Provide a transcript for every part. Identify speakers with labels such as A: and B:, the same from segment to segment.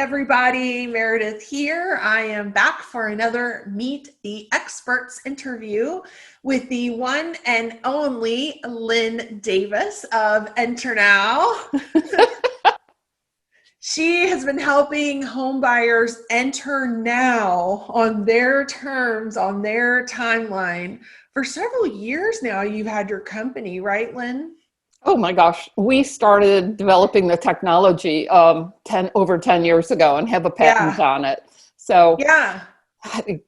A: everybody, Meredith here. I am back for another Meet the Experts interview with the one and only Lynne Davis of NterNow. She has been helping home buyers enter now on their terms, on their timeline for several years now. You've had your company, right, Lynne?
B: Oh my gosh, we started developing the technology over 10 years ago and have a patent
A: Yeah.
B: on it. So
A: Yeah.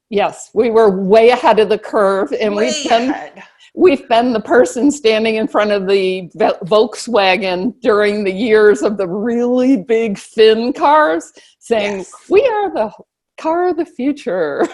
B: yes, we were way ahead of the curve, and
A: Way ahead.
B: we've been the person standing in front of the Volkswagen during the years of the really big thin cars saying,
A: Yes.
B: we are the car of the future.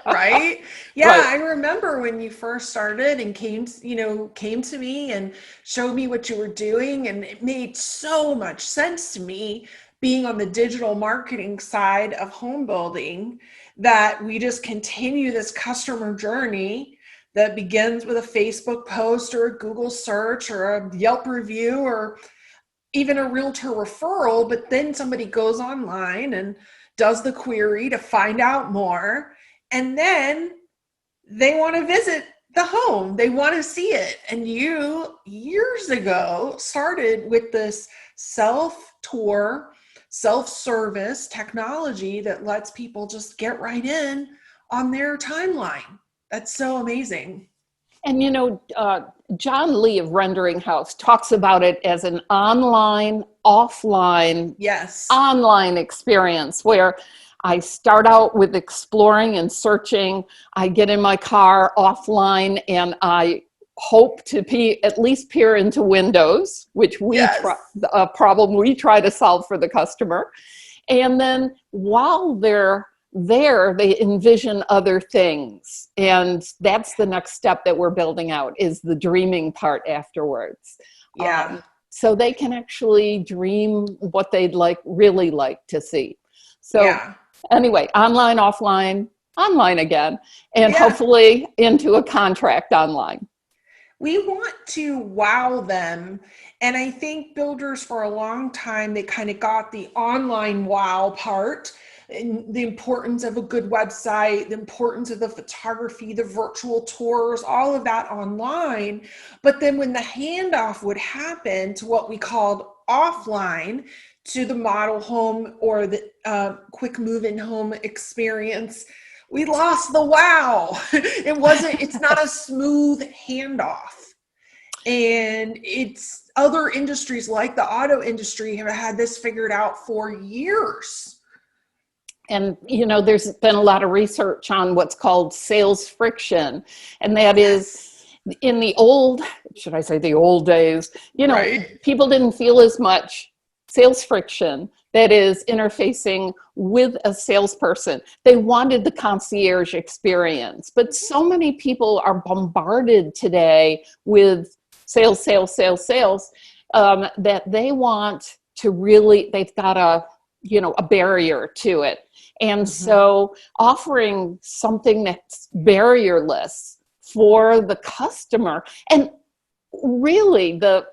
A: Right? Yeah,
B: Right.
A: I remember when you first started and came to me and showed me what you were doing, and it made so much sense to me being on the digital marketing side of home building that we just continue this customer journey that begins with a Facebook post or a Google search or a Yelp review or even a realtor referral, but then somebody goes online and does the query to find out more, and then they want to visit the home. They want to see it. And you, years ago, started with this self-tour, self-service technology that lets people just get right in on their timeline. That's so amazing.
B: And John Lee of Rendering House talks about it as an online, offline,
A: Yes.
B: online experience where I start out with exploring and searching. I get in my car offline and I hope to at least peer into windows, which a problem we try to solve for the customer. And then while they're there, they envision other things. And that's the next step that we're building out, is the dreaming part afterwards.
A: Yeah.
B: So they can actually dream what they'd really like to see. So
A: Yeah.
B: anyway, online, offline, online again, and hopefully into a contract online.
A: We want to wow them. And I think builders for a long time, they kind of got the online wow part, and the importance of a good website, the importance of the photography, the virtual tours, all of that online. But then when the handoff would happen to what we called offline, to the model home or the quick move-in home experience, we lost the wow. It's not a smooth handoff. And it's other industries like the auto industry have had this figured out for years.
B: And, there's been a lot of research on what's called sales friction. And that is in the old days,
A: Right.
B: people didn't feel as much sales friction, that is interfacing with a salesperson. They wanted the concierge experience, but so many people are bombarded today with sales, that they want to they've got a barrier to it. And so offering something that's barrierless for the customer, and really the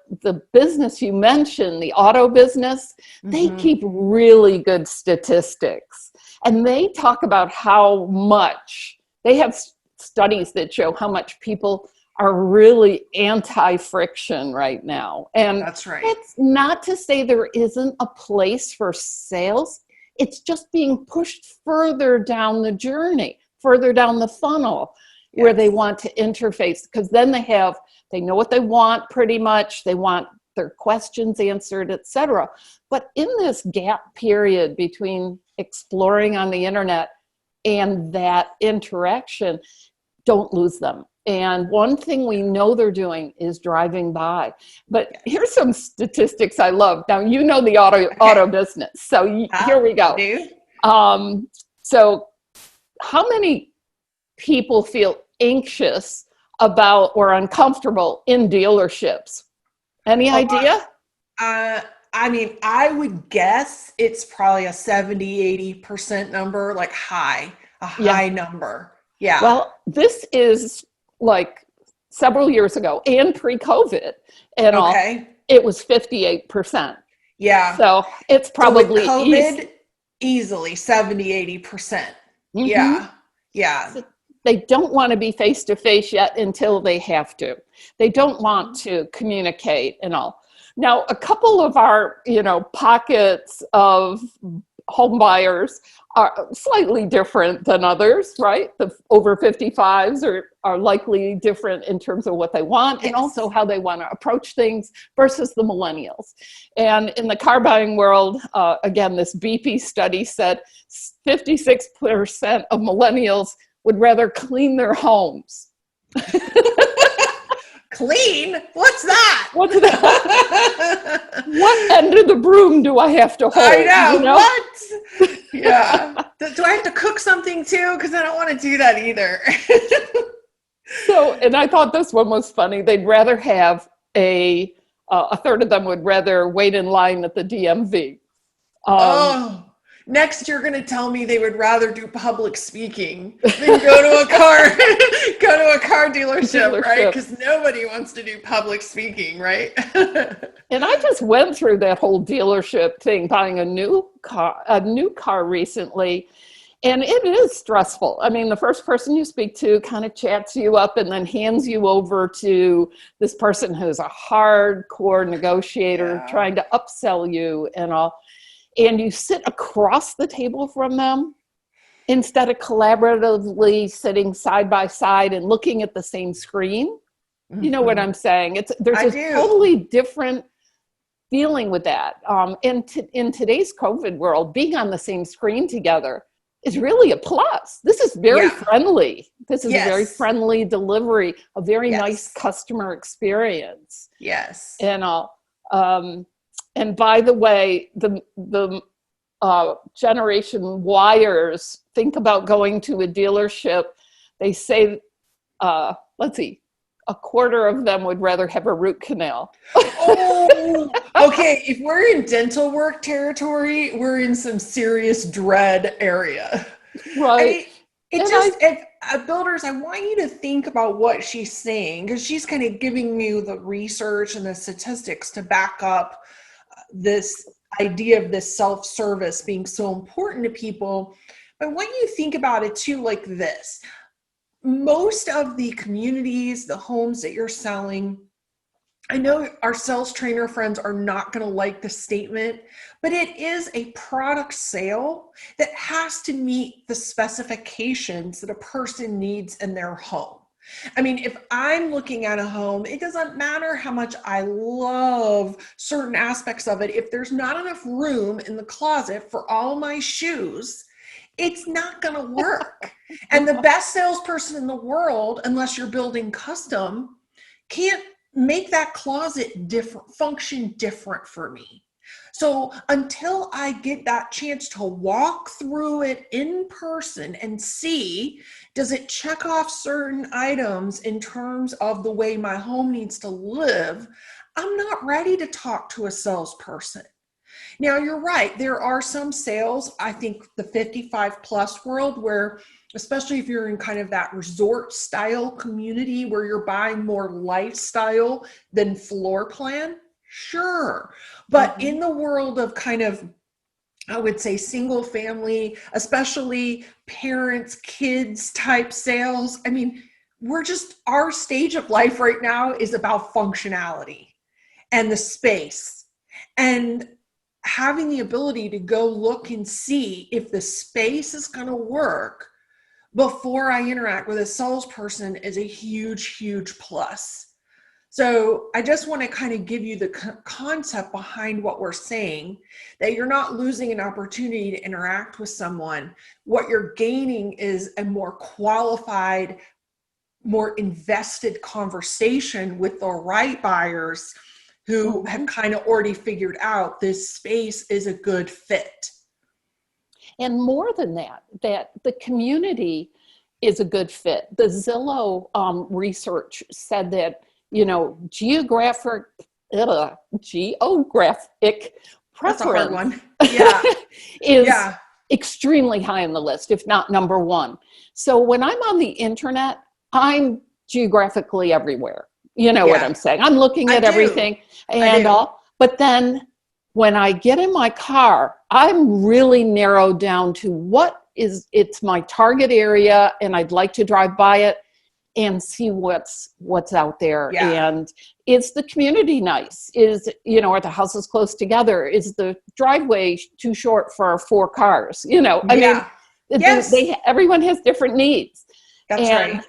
B: business you mentioned, the auto business, they keep really good statistics, and they talk about how much they have studies that show how much people are really anti-friction right now. And
A: that's right.
B: It's not to say there isn't a place for sales. It's just being pushed further down the journey, further down the funnel, where they want to interface, because then they know what they want pretty much. They want their questions answered, etc. But in this gap period between exploring on the internet and that interaction, don't lose them. And one thing we know they're doing is driving by. But here's some statistics I love. Now, the auto business. So here we go. So how many people feel anxious about or uncomfortable in dealerships? Any idea?
A: I would guess it's probably a 70-80% number, like high number. Yeah.
B: Well, this is like several years ago and pre-COVID and all, it was 58%.
A: Yeah.
B: So it's
A: So with
B: probably easy.
A: COVID, easily 70-80%.
B: Hmm.
A: Yeah. Yeah.
B: So they don't want to be face to face yet until they have to. They don't want to communicate and all. Now, a couple of our, pockets of home buyers are slightly different than others, right? The over 55s are likely different in terms of what they want and
A: Yes.
B: also how they want to approach things versus the millennials. And in the car buying world, again, this BP study said 56% of millennials would rather clean their homes.
A: Clean? What's that?
B: What's that? What end of the broom do I have to
A: I
B: hold?
A: know. What? Yeah. Do I have to cook something too? Because I don't want to do that either.
B: So, and I thought this one was funny. They'd rather have a third of them would rather wait in line at the DMV.
A: Oh, next you're going to tell me they would rather do public speaking than go to a car go to a car dealership, right? Because nobody wants to do public speaking, right?
B: And I just went through that whole dealership thing, buying a new car recently. And it is stressful. I mean, the first person you speak to kind of chats you up and then hands you over to this person who's a hardcore negotiator trying to upsell you and all. And you sit across the table from them instead of collaboratively sitting side by side and looking at the same screen. You know what I'm saying? There's a totally different feeling with that. In today's COVID world, being on the same screen together is really a plus. This is very friendly. This is a very friendly delivery, a very nice customer experience.
A: Yes.
B: And by the way, the Generation Yers think about going to a dealership. They say, let's see, a quarter of them would rather have a root canal.
A: Oh, okay. If we're in dental work territory, we're in some serious dread area.
B: Right.
A: Builders, I want you to think about what she's saying, because she's kind of giving you the research and the statistics to back up this idea of this self-service being so important to people. But when you think about it too, like this, most of the communities, the homes that you're selling, I know our sales trainer friends are not going to like the statement, but it is a product sale that has to meet the specifications that a person needs in their home. I mean, if I'm looking at a home, it doesn't matter how much I love certain aspects of it. If there's not enough room in the closet for all my shoes, it's not going to work. And the best salesperson in the world, unless you're building custom, can't make that closet function different for me. So until I get that chance to walk through it in person and see, does it check off certain items in terms of the way my home needs to live, I'm not ready to talk to a salesperson. Now, you're right. There are some sales, I think the 55 plus world, where, especially if you're in kind of that resort style community where you're buying more lifestyle than floor plan, sure. But in the world of kind of, I would say, single family, especially parents, kids type sales, I mean, our stage of life right now is about functionality and the space. And having the ability to go look and see if the space is going to work before I interact with a salesperson is a huge, huge plus. So I just want to kind of give you the concept behind what we're saying, that you're not losing an opportunity to interact with someone. What you're gaining is a more qualified, more invested conversation with the right buyers who have kind of already figured out this space is a good fit.
B: And more than that the community is a good fit. The Zillow research said that, geographic preference,
A: that's a hard one. Yeah.
B: is extremely high on the list, if not number one. So when I'm on the internet, I'm geographically everywhere. You know what I'm saying? I'm looking at everything and all, but then when I get in my car, I'm really narrowed down to it's my target area, and I'd like to drive by it and see what's out there.
A: Yeah.
B: And is the community nice? Are the houses close together? Is the driveway too short for 4 cars? I mean,
A: Yes.
B: everyone has different needs.
A: That's
B: And
A: right.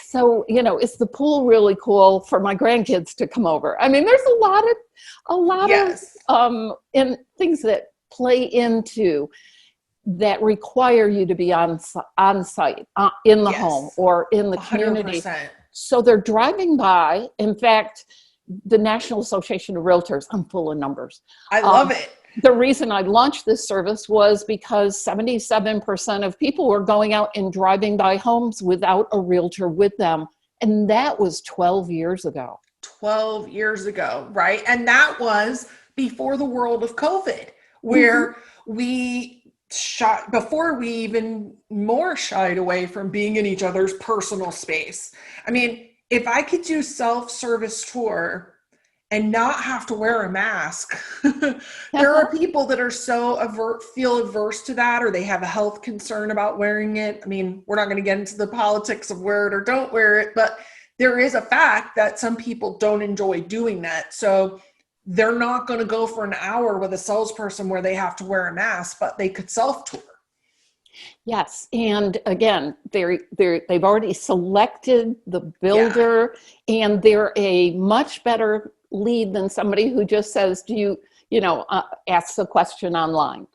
B: so, is the pool really cool for my grandkids to come over? I mean, there's a lot
A: Yes.
B: of and things that play into that require you to be on site in the home
A: Yes.
B: or in the community.
A: 100%.
B: So they're driving by. In fact, the National Association of Realtors, I'm full of numbers.
A: I love it.
B: The reason I launched this service was because 77% of people were going out and driving by homes without a realtor with them. And that was 12 years ago.
A: 12 years ago, right? And that was before the world of COVID, where before we even more shied away from being in each other's personal space. I mean, if I could do self-service tour and not have to wear a mask, there are people that are feel averse to that, or they have a health concern about wearing it. I mean, we're not going to get into the politics of wear it or don't wear it, but there is a fact that some people don't enjoy doing that. So they're not going to go for an hour with a salesperson where they have to wear a mask, but they could self-tour.
B: Yes. And again, they've already selected the builder, and they're a much better lead than somebody who just says, asks a question online.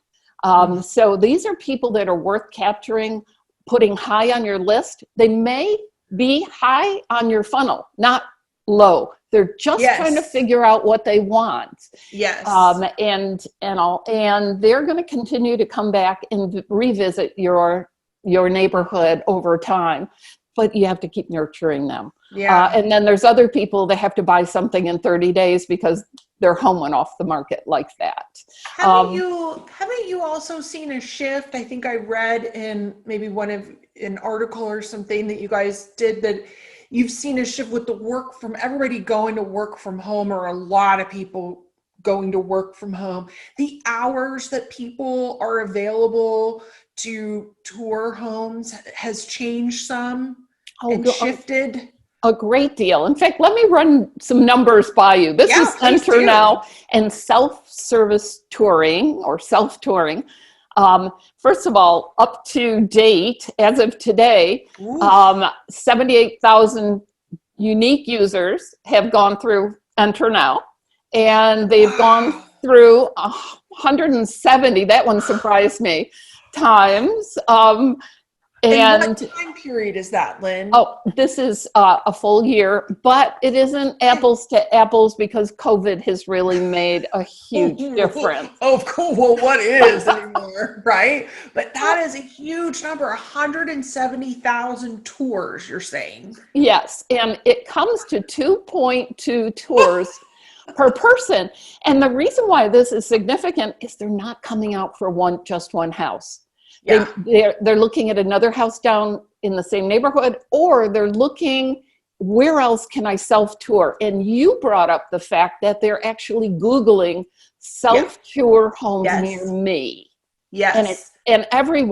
B: So these are people that are worth capturing, putting high on your list. They may be high on your funnel, not low. They're just trying to figure out what they want.
A: Yes.
B: And they're going to continue to come back and revisit your neighborhood over time, but you have to keep nurturing them.
A: Yeah.
B: And then there's other people that have to buy something in 30 days because their home went off the market like that.
A: Haven't you also seen a shift? I think I read in maybe an article or something that you guys did, that you've seen a shift with everybody going to work from home, or a lot of people going to work from home. The hours that people are available to tour homes has changed some and shifted.
B: A great deal. In fact, let me run some numbers by you. This is NterNow and self-service touring or self-touring. First of all, up to date, as of today, 78,000 unique users have gone through NterNow, and they've gone through 170, that one surprised me, times.
A: And what time period is that, Lynne?
B: Oh, this is a full year, but it isn't apples to apples because COVID has really made a huge difference.
A: Oh, cool. Well, what is anymore, right? But that is a huge number, 170,000 tours, you're saying?
B: Yes, and it comes to 2.2 tours per person. And the reason why this is significant is they're not coming out for just one house.
A: Yeah.
B: They're looking at another house down in the same neighborhood, or they're looking, where else can I self-tour? And you brought up the fact that they're actually Googling self-tour homes near me.
A: Yes.
B: And every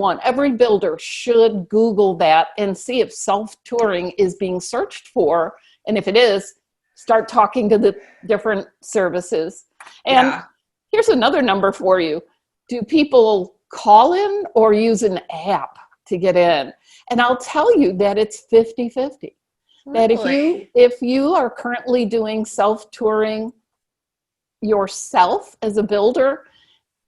B: builder should Google that and see if self-touring is being searched for. And if it is, start talking to the different services. And here's another number for you. Do people call in or use an app to get in? And I'll tell you that it's 50-50. That if you are currently doing self-touring yourself as a builder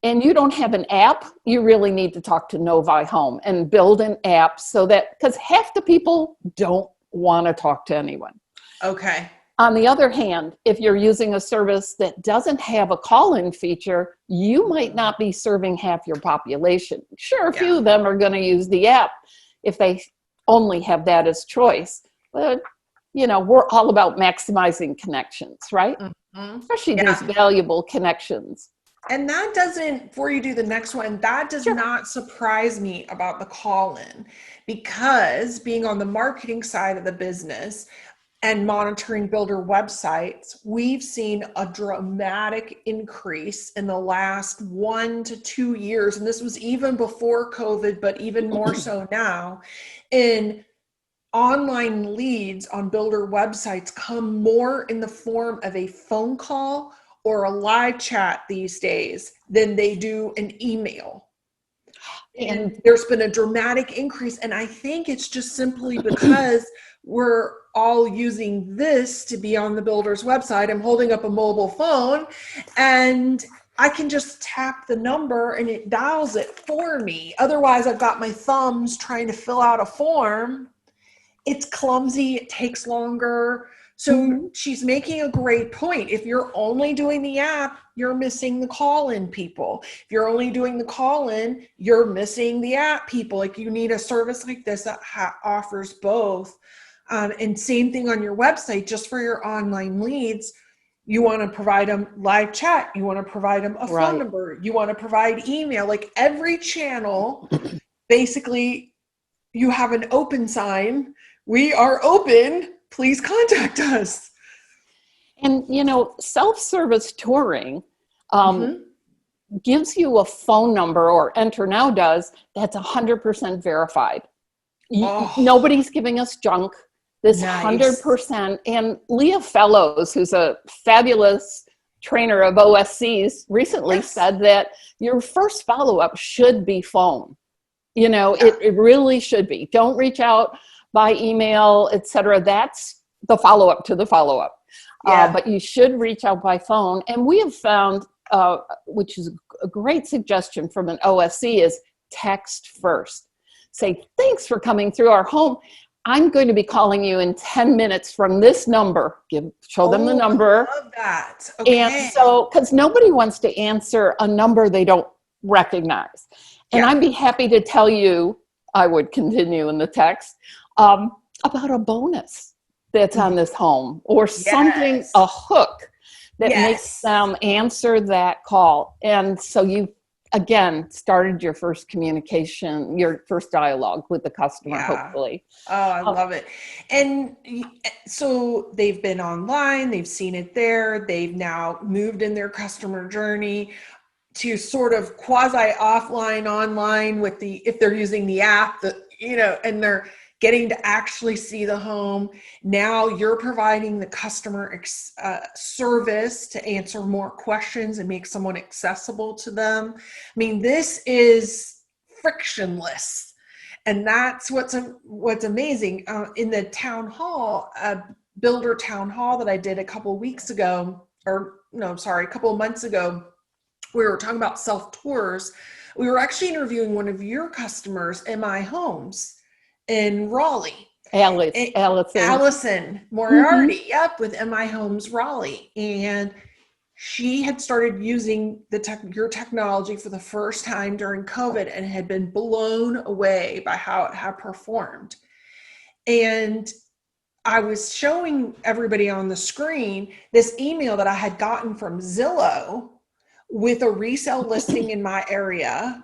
B: and you don't have an app, you really need to talk to Novi Home and build an app, so that, because half the people don't want to talk to anyone.
A: Okay.
B: On the other hand, if you're using a service that doesn't have a call-in feature, you might not be serving half your population. Sure, a few of them are going to use the app if they only have that as choice. But, we're all about maximizing connections, right? Mm-hmm. Especially these valuable connections.
A: And that doesn't, before you do the next one, that does not surprise me about the call-in, because being on the marketing side of the business, and monitoring builder websites, we've seen a dramatic increase in the last 1 to 2 years. And this was even before COVID, but even more so now, in online leads on builder websites come more in the form of a phone call or a live chat these days than they do an email. And there's been a dramatic increase. And I think it's just simply because we're all using this to be on the builder's website. I'm holding up a mobile phone and I can just tap the number and it dials it for me. Otherwise, I've got my thumbs trying to fill out a form. It's clumsy. It takes longer. So she's making a great point. If you're only doing the app, you're missing the call-in people. If you're only doing the call-in, you're missing the app people. Like, you need a service like this that offers both. And same thing on your website, just for your online leads. You want to provide them live chat. You want to provide them a phone number. You want to provide email. Like, every channel, basically, you have an open sign. We are open. Please contact us.
B: And, you know, self-service touring gives you a phone number, or NterNow does, that's 100% verified. Nobody's giving us junk. This 100%. And Leah Fellows, who's a fabulous trainer of OSCs, recently said that your first follow-up should be phone. You know, it really should be. Don't reach out by email, etc. That's the follow-up to the follow-up. But you should reach out by phone. And we have found, which is a great suggestion from an OSC, is text first. Say, thanks for coming through our home. I'm going to be calling you in 10 minutes from this number. Show them the number.
A: I love that. Okay.
B: And so, because nobody wants to answer a number they don't recognize. And I'd be happy to tell you, I would continue in the text, about a bonus that's on this home, or something, a hook that makes them answer that call. And so you, again, started your first communication, your first dialogue with the customer, hopefully.
A: Oh, I love it. And so they've been online, they've seen it there, they've now moved in their customer journey to sort of quasi offline, online with the, if they're using the app, and they're getting to actually see the home. Now you're providing the customer service to answer more questions and make someone accessible to them. I mean, this is frictionless. And that's what's amazing. In the town hall, builder town hall that I did a couple of months ago, we were talking about self-tours. We were actually interviewing one of your customers, MI Homes, in Raleigh. Allison Moriarty, with MI Homes Raleigh. And she had started using your technology for the first time during COVID and had been blown away by how it had performed. And I was showing everybody on the screen this email that I had gotten from Zillow with a resale listing in my area.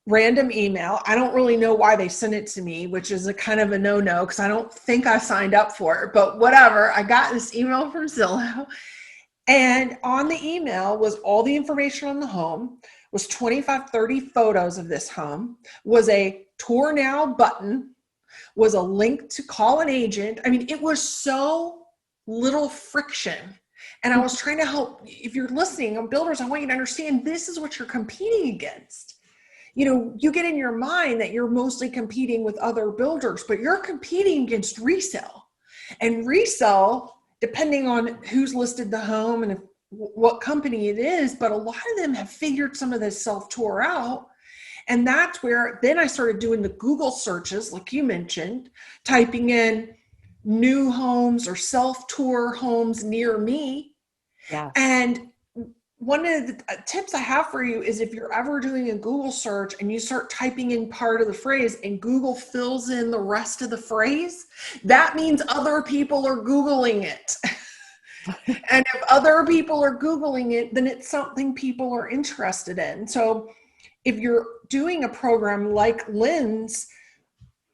A: Random email. I don't really know why they sent it to me, which is a kind of a no-no because I don't think I signed up for it, but whatever. I got this email from Zillow, and on the email was all the information on the home, was 25, 30 photos of this home, was a tour now button, was a link to call an agent. I mean, it was so little friction. And I was trying to help. If you're listening on builders, I want you to understand this is what you're competing against. You get in your mind that you're mostly competing with other builders, but you're competing against resale. And resale, depending on who's listed the home and what company it is, but a lot of them have figured some of this self-tour out. And that's where then I started doing the Google searches, like you mentioned, typing in new homes or self-tour homes near me.
B: Yeah.
A: And one of the tips I have for you is if you're ever doing a Google search and you start typing in part of the phrase and Google fills in the rest of the phrase, that means other people are Googling it. And if other people are Googling it, then it's something people are interested in. So if you're doing a program like Lynne's,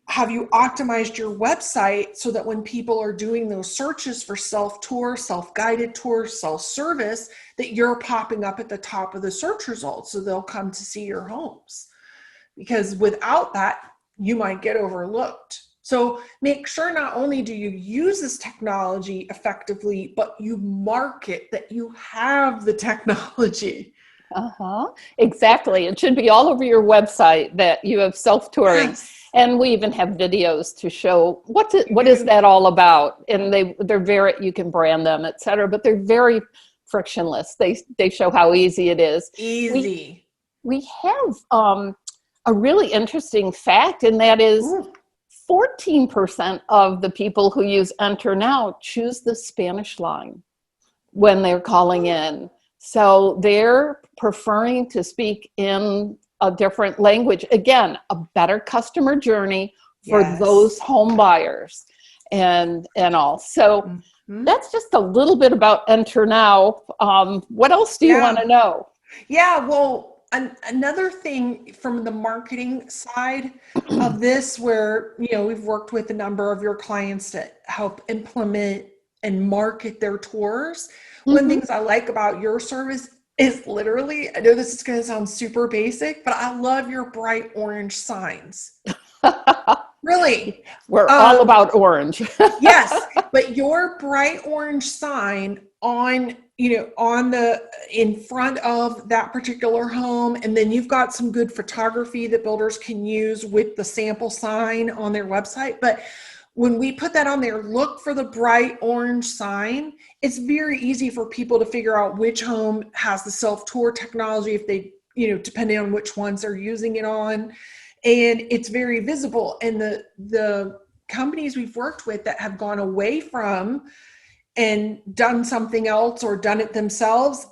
A: have you optimized your website so that when people are doing those searches for self-tour, self-guided tours, self-service, that you're popping up at the top of the search results so they'll come to see your homes? Because without that, you might get overlooked. So make sure not only do you use this technology effectively, but you market that you have the technology.
B: Exactly. It should be all over your website that you have self-touring.
A: Yes.
B: And we even have videos to show what is that all about. And they're very, you can brand them, et cetera, but they're very frictionless. They show how easy it is.
A: Easy.
B: We have a really interesting fact, and that is 14% of the people who use NterNow choose the Spanish line when they're calling in. So they're preferring to speak in a different language. Again, a better customer journey for those home buyers and all. So that's just a little bit about NterNow. What else do you want to know?
A: Yeah, well, another thing from the marketing side of this, where, we've worked with a number of your clients to help implement and market their tours. One of the things I like about your service is literally, I know this is going to sound super basic, but I love your bright orange signs. Really.
B: We're all about orange.
A: Yes, but your bright orange sign on in front of that particular home, and then you've got some good photography that builders can use with the sample sign on their website. But when we put that on there, look for the bright orange sign. It's very easy for people to figure out which home has the self-tour technology, if they, depending on which ones they're using it on. And it's very visible. And the companies we've worked with that have gone away from and done something else or done it themselves,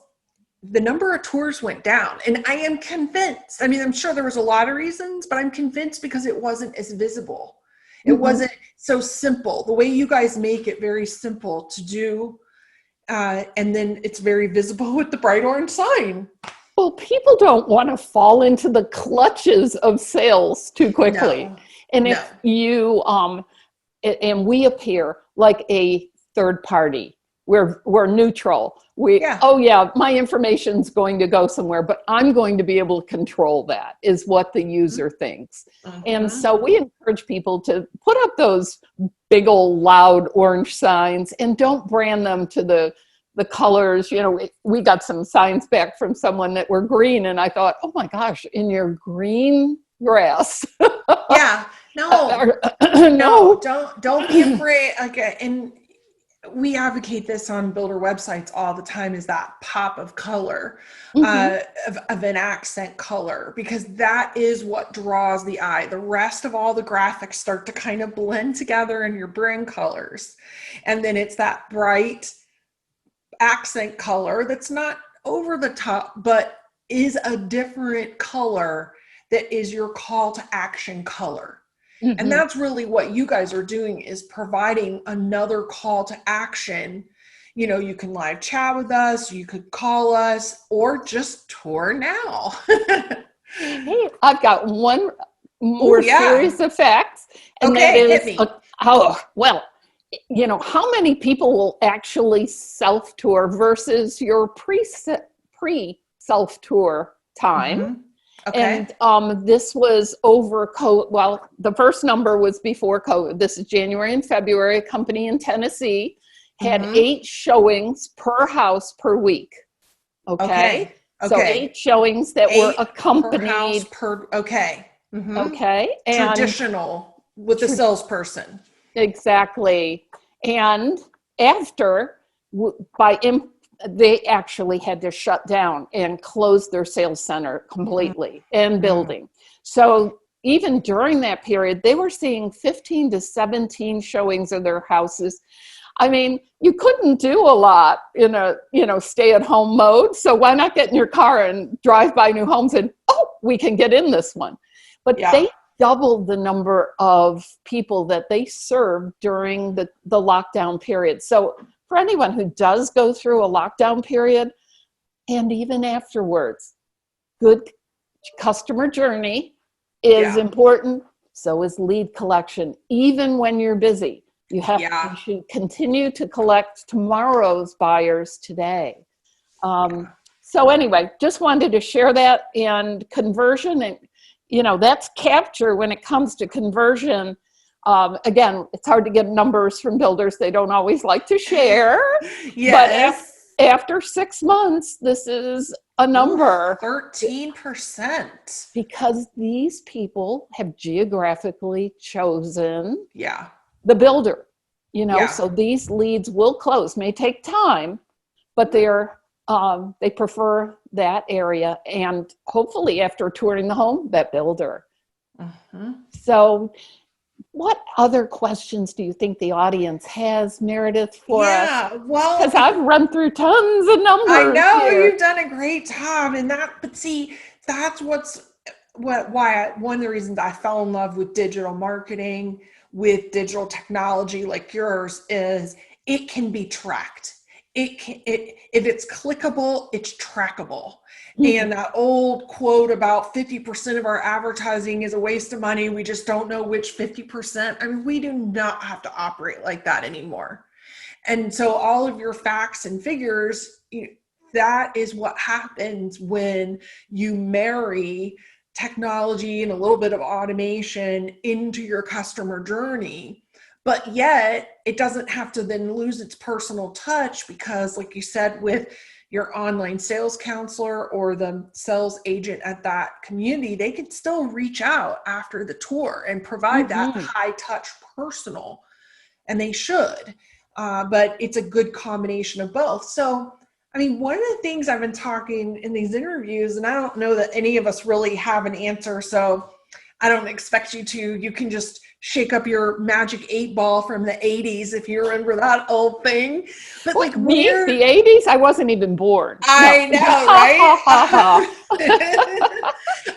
A: the number of tours went down. And I am convinced, I'm sure there was a lot of reasons, but I'm convinced because it wasn't as visible. It wasn't so simple. The way you guys make it very simple to do. And then it's very visible with the bright orange sign.
B: Well, people don't want to fall into the clutches of sales too quickly. And if you, and we appear like a third party, we're neutral. My information's going to go somewhere, but I'm going to be able to control that, is what the user thinks. And so we encourage people to put up those big old loud orange signs and don't brand them to the colors. We got some signs back from someone that were green, and I thought, oh my gosh, in your green grass.
A: No, don't be afraid. Okay. And we advocate this on builder websites all the time, is that pop of color, of an accent color, because that is what draws the eye. The rest of all the graphics start to kind of blend together in your brand colors. And then it's that bright accent color that's not over the top, but is a different color that is your call to action color. And that's really what you guys are doing, is providing another call to action. You can live chat with us, you could call us, or just tour now.
B: Hey, I've got one more series of facts. And that is, how many people will actually self-tour versus your pre-self-tour time? Okay. And this was over COVID. Well, the first number was before COVID. This is January and February. A company in Tennessee had 8 showings per house per week. Okay. So 8 showings that were accompanied.
A: Per house per,
B: Okay.
A: And traditional with the salesperson.
B: Exactly. And after, they actually had to shut down and close their sales center completely and building. So even during that period, they were seeing 15 to 17 showings of their houses. You couldn't do a lot in a, stay-at-home mode. So why not get in your car and drive by new homes and, we can get in this one. But they doubled the number of people that they served during the lockdown period. So for anyone who does go through a lockdown period, and even afterwards, good customer journey is important. So is lead collection. Even when you're busy, you should continue to collect tomorrow's buyers today. So anyway, just wanted to share that. And conversion, and that's capture when it comes to conversion. Again, it's hard to get numbers from builders. They don't always like to share.
A: Yes.
B: But after 6 months, this is a number.
A: 13%.
B: Because these people have geographically chosen
A: the
B: builder. So these leads will close. May take time, but they prefer that area, and hopefully after touring the home, that builder. So what other questions do you think the audience has, Meredith, for us?
A: Well,
B: because I've run through tons of numbers.
A: I know
B: here.
A: You've done a great job, but see, that's one of the reasons I fell in love with digital marketing, with digital technology like yours, is it can be tracked. If it's clickable, it's trackable. And that old quote about 50% of our advertising is a waste of money, we just don't know which 50%. I mean, we do not have to operate like that anymore. And so all of your facts and figures, that is what happens when you marry technology and a little bit of automation into your customer journey. But yet it doesn't have to then lose its personal touch, because like you said, with your online sales counselor or the sales agent at that community, they can still reach out after the tour and provide that high touch personal, and they should. But it's a good combination of both. So, I mean, one of the things I've been talking in these interviews, and I don't know that any of us really have an answer, so I don't expect you can just shake up your magic 8-ball from the 80s if you remember that old thing. But like
B: me, the 80s? I wasn't even born.
A: I know, right?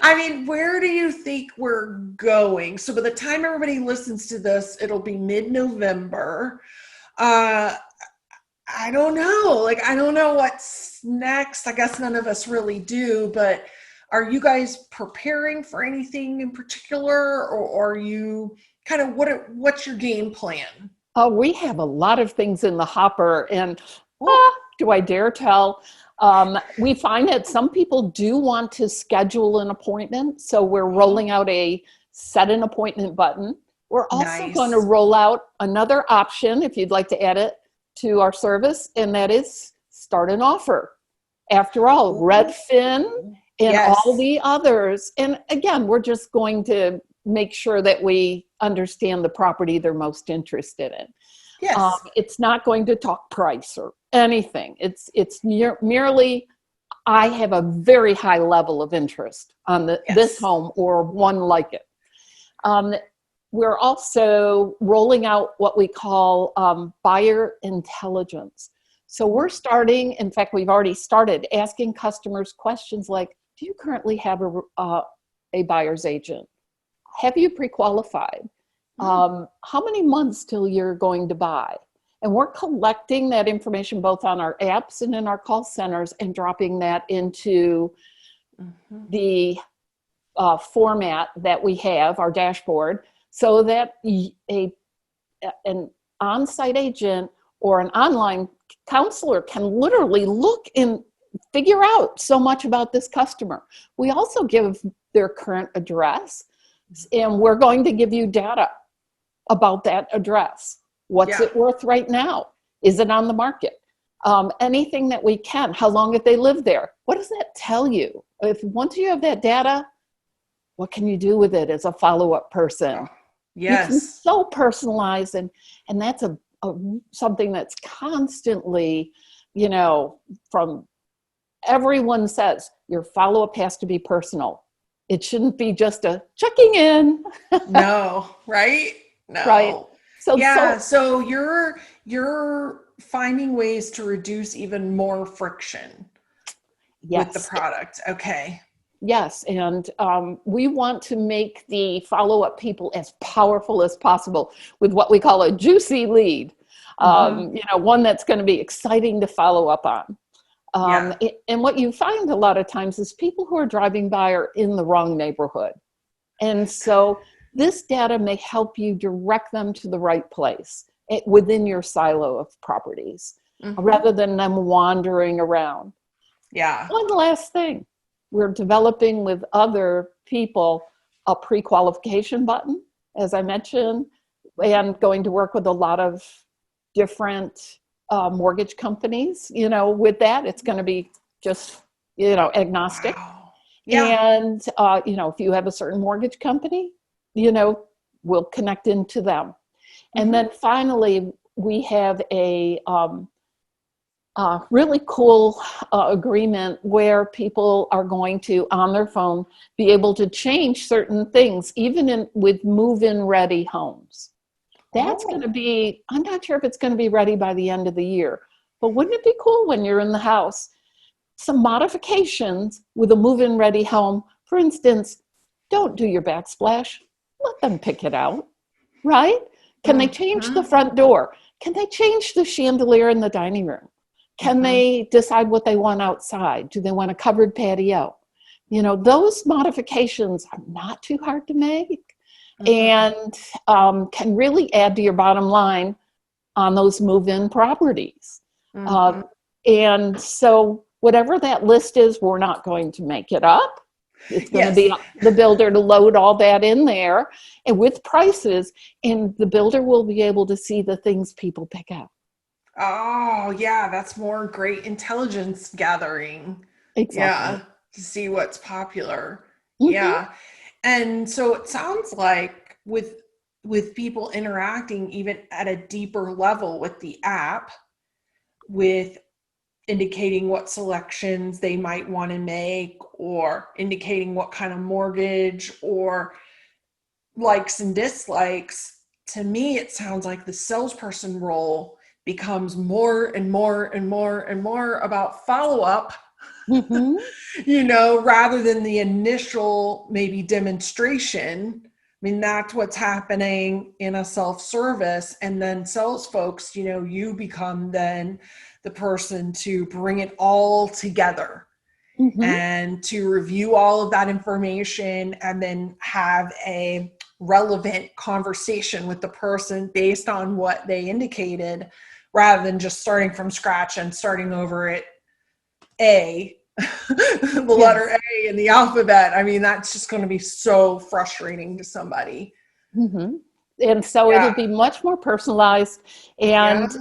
A: I mean, where do you think we're going? So by the time everybody listens to this, it'll be mid-November. I don't know. I don't know what's next. I guess none of us really do, but are you guys preparing for anything in particular, or are you kind of, what's your game plan?
B: We have a lot of things in the hopper, and do I dare tell? We find that some people do want to schedule an appointment, so we're rolling out a set an appointment button. We're also going to roll out another option, if you'd like to add it to our service, and that is start an offer. After all, Redfin and all the others. And again, we're just going to make sure that we understand the property they're most interested in. It's not going to talk price or anything. It's merely, I have a very high level of interest on this home or one like it. We're also rolling out what we call buyer intelligence. So we're starting, in fact, we've already started asking customers questions like, do you currently have a buyer's agent? Have you pre-qualified? How many months till you're going to buy? And we're collecting that information both on our apps and in our call centers and dropping that into the format that we have, our dashboard, so that an on-site agent or an online counselor can literally look and figure out so much about this customer. We also give their current address, and we're going to give you data about that address. What's it worth right now? Is it on the market? Anything that we can. How long have they lived there? What does that tell you? Once you have that data, what can you do with it as a follow-up person? You can so personalize, and that's something that's constantly, from everyone says your follow-up has to be personal. It shouldn't be just a checking in.
A: No, right? No.
B: Right.
A: So you're finding ways to reduce even more friction with the product. Okay.
B: Yes, and we want to make the follow-up people as powerful as possible with what we call a juicy lead. One that's going to be exciting to follow up on. And what you find a lot of times is people who are driving by are in the wrong neighborhood. And so this data may help you direct them to the right place within your silo of properties, rather than them wandering around.
A: Yeah.
B: One last thing, we're developing with other people a pre-qualification button, as I mentioned, and going to work with a lot of different mortgage companies. With that, it's going to be just, agnostic.
A: Wow. Yeah.
B: And, if you have a certain mortgage company, we'll connect into them. And then finally, we have a really cool agreement where people are going to, on their phone, be able to change certain things, even with move-in ready homes. That's going to be, I'm not sure if it's going to be ready by the end of the year, but wouldn't it be cool when you're in the house? Some modifications with a move-in ready home. For instance, don't do your backsplash. Let them pick it out, right? Can they change the front door? Can they change the chandelier in the dining room? Can they decide what they want outside? Do they want a covered patio? Those modifications are not too hard to make, and can really add to your bottom line on those move-in properties. And so whatever that list is, we're not going to make it up. It's going to be the builder to load all that in there, and with prices, and the builder will be able to see the things people pick out.
A: Oh, yeah, that's more great intelligence gathering.
B: Exactly.
A: Yeah, to see what's popular. Yeah. And so it sounds like with people interacting even at a deeper level with the app, with indicating what selections they might want to make, or indicating what kind of mortgage or likes and dislikes, to me it sounds like the salesperson role becomes more and more and more and more about follow-up, rather than the initial maybe demonstration. I mean, that's what's happening in a self-service. And then sales folks, you become then the person to bring it all together and to review all of that information and then have a relevant conversation with the person based on what they indicated, rather than just starting from scratch and starting over at A, the letter A in the alphabet. I mean, that's just going to be so frustrating to somebody.
B: And so it'll be much more personalized, and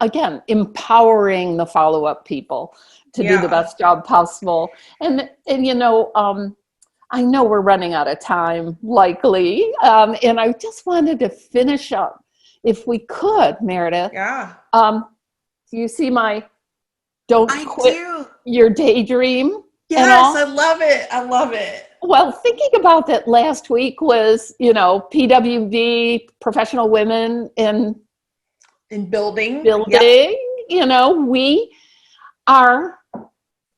B: again, empowering the follow-up people to do the best job possible. And I know we're running out of time, likely, and I just wanted to finish up, if we could, Meredith. Do you see my "Don't quit your daydream"?
A: Yes, I love it. I love it.
B: Well, thinking about that last week was, PWB, professional women in
A: building.
B: We are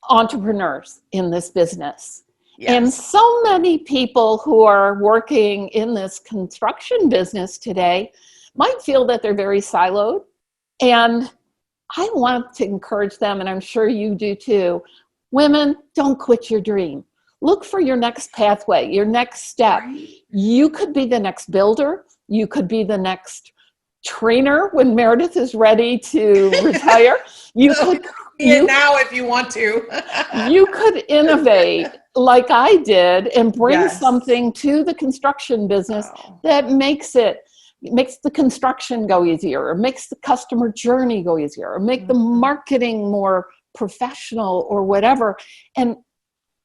B: entrepreneurs in this business. And so many people who are working in this construction business today might feel that they're very siloed. And I want to encourage them, and I'm sure you do too. Women, don't quit your dream. Look for your next pathway, your next step. You could be the next builder. You could be the next trainer when Meredith is ready to retire. You could
A: now if you want to.
B: You could innovate like I did and bring something to the construction business that makes the construction go easier, or makes the customer journey go easier, or make the marketing more professional or whatever. And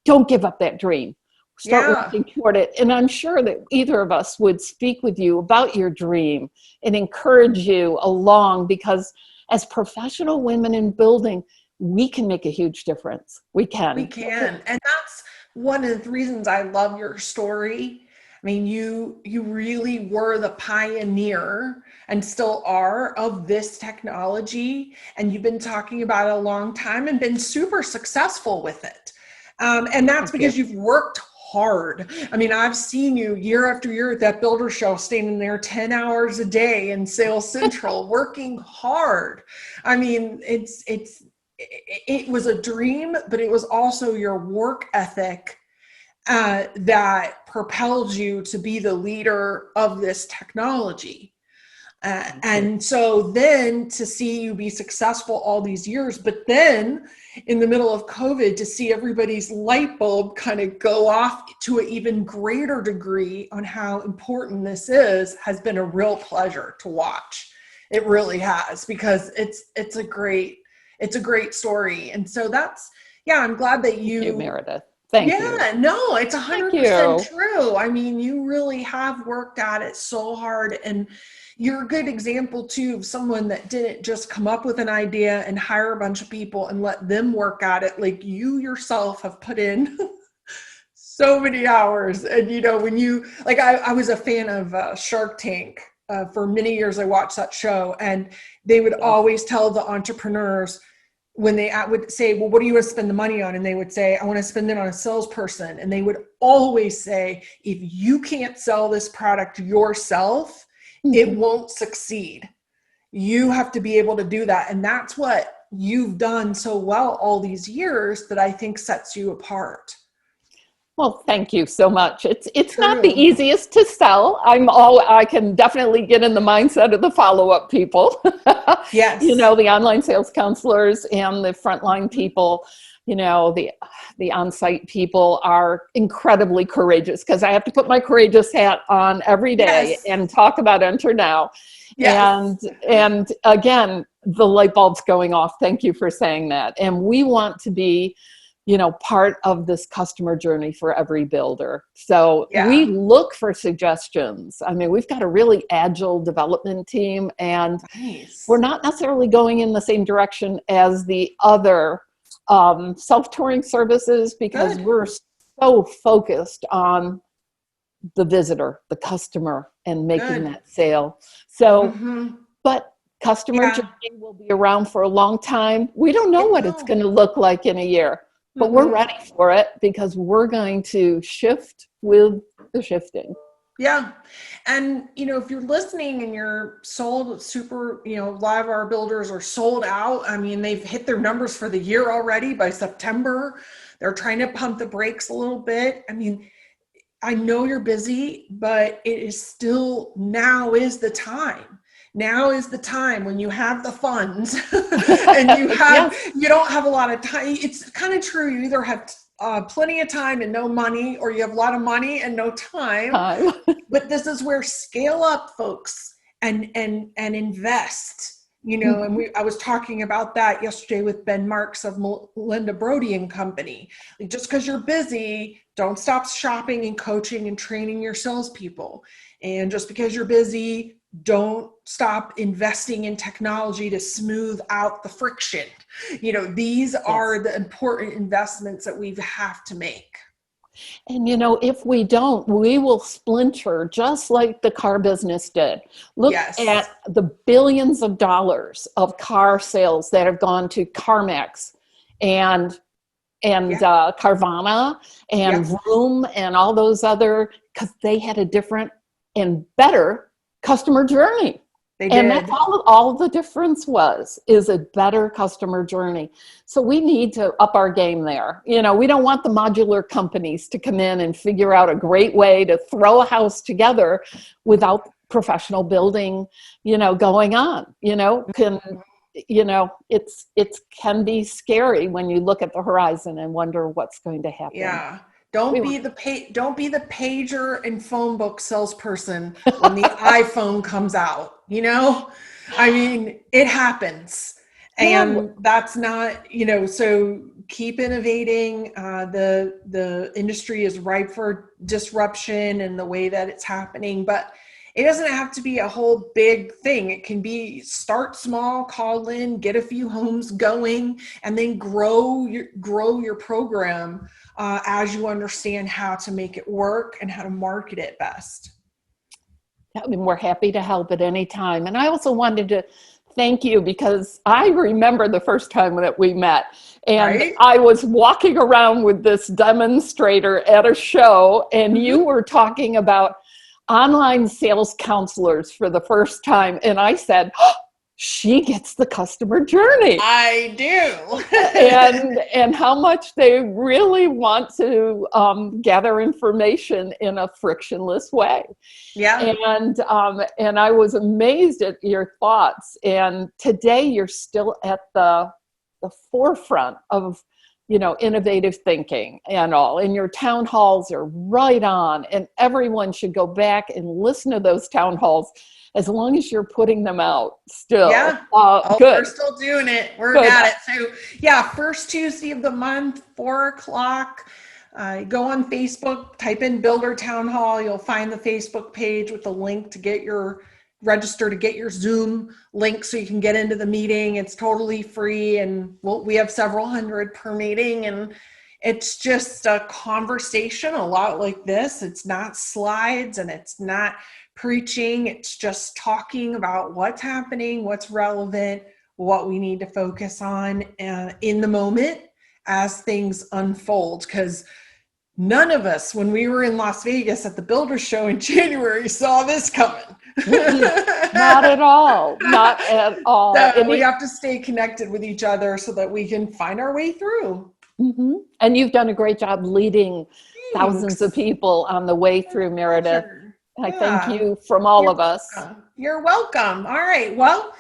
B: don't give up that dream. Start working toward it. And I'm sure that either of us would speak with you about your dream and encourage you along, because as professional women in building, we can make a huge difference. We can.
A: And that's one of the reasons I love your story. I mean, you really were the pioneer, and still are, of this technology. And you've been talking about it a long time and been super successful with it. And that's because you've worked hard. I mean, I've seen you year after year at that builder show, standing there 10 hours a day in Sales Central, working hard. I mean, it was a dream, but it was also your work ethic that propelled you to be the leader of this technology. And so then to see you be successful all these years, but then in the middle of COVID, to see everybody's light bulb kind of go off to an even greater degree on how important this is, has been a real pleasure to watch. It really has, because it's a great story. And so I'm glad that
B: Thank you, Meredith. Thank you.
A: Yeah, no, it's 100% true. I mean, you really have worked at it so hard, and you're a good example too of someone that didn't just come up with an idea and hire a bunch of people and let them work at it. Like, you yourself have put in so many hours. And when you, like, I was a fan of Shark Tank. For many years I watched that show, and they would always tell the entrepreneurs, when they would say, well, what do you want to spend the money on? And they would say, I want to spend it on a salesperson. And they would always say, if you can't sell this product yourself, it won't succeed. You have to be able to do that. And that's what you've done so well all these years, that I think sets you apart.
B: Well, thank you so much. It's not the easiest to sell. I can definitely get in the mindset of the follow-up people.
A: Yes.
B: The online sales counselors and the frontline people, the on-site people are incredibly courageous, because I have to put my courageous hat on every day and talk about NterNow. Yes. And again, the light bulb's going off. Thank you for saying that. And we want to be part of this customer journey for every builder. So we look for suggestions. I mean, we've got a really agile development team, and we're not necessarily going in the same direction as the other self-touring services, because we're so focused on the visitor, the customer, and making that sale. So, but customer journey will be around for a long time. We don't know what it's going to look like in a year. But we're ready for it, because we're going to shift with the shifting.
A: Yeah. And, if you're listening and you're sold super, live our builders are sold out. I mean, they've hit their numbers for the year already by September. They're trying to pump the brakes a little bit. I mean, I know you're busy, but it is still, now is the time. Now is the time when you have the funds and you don't have a lot of time. It's kind of true. You either have plenty of time and no money, or you have a lot of money and no time. But this is where scale up, folks, and invest. And I was talking about that yesterday with Ben Marks of Melinda Brody and Company. Like, just because you're busy, don't stop shopping and coaching and training your salespeople. And just because you're busy, don't stop investing in technology to smooth out the friction. These are the important investments that we have to make.
B: And if we don't, we will splinter, just like the car business did. Look at the billions of dollars of car sales that have gone to CarMax and Carvana and Vroom and all those other, because they had a different and better customer journey. And that's all the difference is a better customer journey. So we need to up our game there. We don't want the modular companies to come in and figure out a great way to throw a house together without professional building, going on. It can be scary when you look at the horizon and wonder what's going to happen.
A: Yeah. Don't be the pager and phone book salesperson when the iPhone comes out. I mean, it happens, and that's not. So keep innovating. The industry is ripe for disruption in the way that it's happening, but it doesn't have to be a whole big thing. It can be start small, call in, get a few homes going, and then grow your program as you understand how to make it work and how to market it best.
B: I mean, we're happy to help at any time. And I also wanted to thank you, because I remember the first time that we met, and I was walking around with this demonstrator at a show, and you were talking about online sales counselors for the first time. And I said, oh, she gets the customer journey.
A: I do.
B: And how much they really want to gather information in a frictionless way.
A: Yeah.
B: And I was amazed at your thoughts. And today you're still at the forefront of, you know, innovative thinking and all. And your town halls are right on. And everyone should go back and listen to those town halls as long as you're putting them out still.
A: Yeah.
B: Good.
A: We're still doing it. We're
B: Good.
A: at it. So yeah, first Tuesday of the month, 4:00. Go on Facebook, type in Builder Town Hall. You'll find the Facebook page with the link to get your register, to get your Zoom link so you can get into the meeting. It's totally free, and we have several hundred per meeting, and it's just a conversation a lot like this. It's not slides and it's not preaching. It's just talking about what's happening, what's relevant, what we need to focus on in the moment as things unfold. Because none of us, when we were in Las Vegas at the Builder Show in January, saw this coming.
B: Not at all. Not at all.
A: So we have to stay connected with each other so that we can find our way through.
B: Mm-hmm. And you've done a great job leading thousands of people on the way through, Meredith.
A: Sure.
B: I thank you from all of us.
A: You're welcome. All right. Well,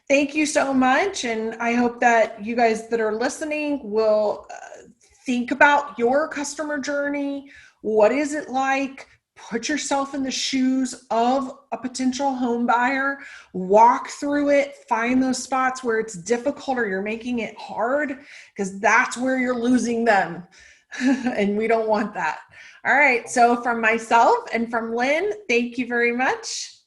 A: thank you so much. And I hope that you guys that are listening will think about your customer journey. What is it like? Put yourself in the shoes of a potential home buyer, walk through it, find those spots where it's difficult or you're making it hard, because that's where you're losing them. And we don't want that. All right. So from myself and from Lynn, thank you very much.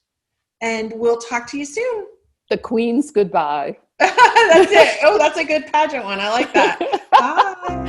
A: And we'll talk to you soon.
B: The Queen's goodbye.
A: That's it. Oh, that's a good pageant one. I like that. Bye.